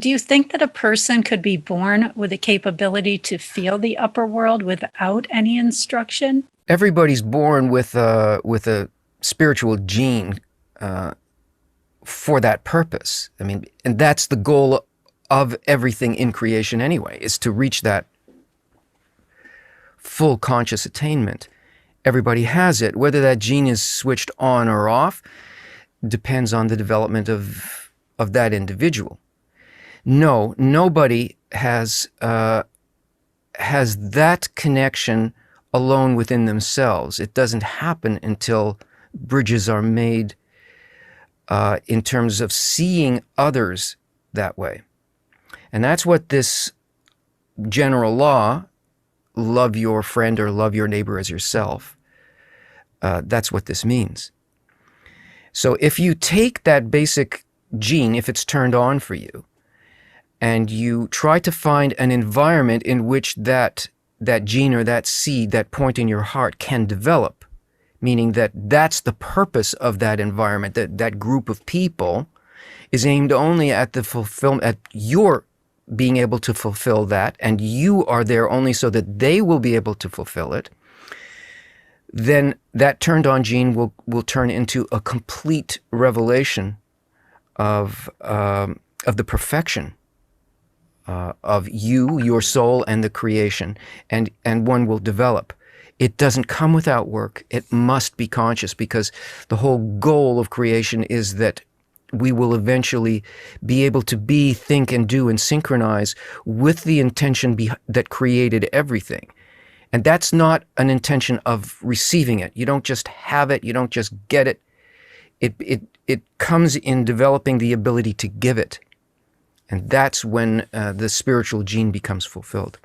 Do you think that a person could be born with the capability to feel the upper world without any instruction? Everybody's born with a spiritual gene for that purpose. I mean, and that's the goal of everything in creation anyway, is to reach that full conscious attainment. Everybody has it. Whether that gene is switched on or off depends on the development of that individual. No, nobody has that connection alone within themselves. It doesn't happen until bridges are made in terms of seeing others that way. And that's what this general law, love your friend or love your neighbor as yourself, that's what this means. So if you take that basic gene, if it's turned on for you, and you try to find an environment in which that gene or that seed, that point in your heart can develop, meaning that that's the purpose of that environment, that group of people is aimed only at the fulfillment, at your being able to fulfill that, and you are there only so that they will be able to fulfill it, then that turned on gene will turn into a complete revelation of the perfection of you, your soul, and the creation, and one will develop. It doesn't come without work. It must be conscious, because the whole goal of creation is that we will eventually be able to be, think, and do, and synchronize with the intention that created everything. And that's not an intention of receiving it. You don't just have it. You don't just get it. It comes in developing the ability to give it. And that's when the spiritual gene becomes fulfilled.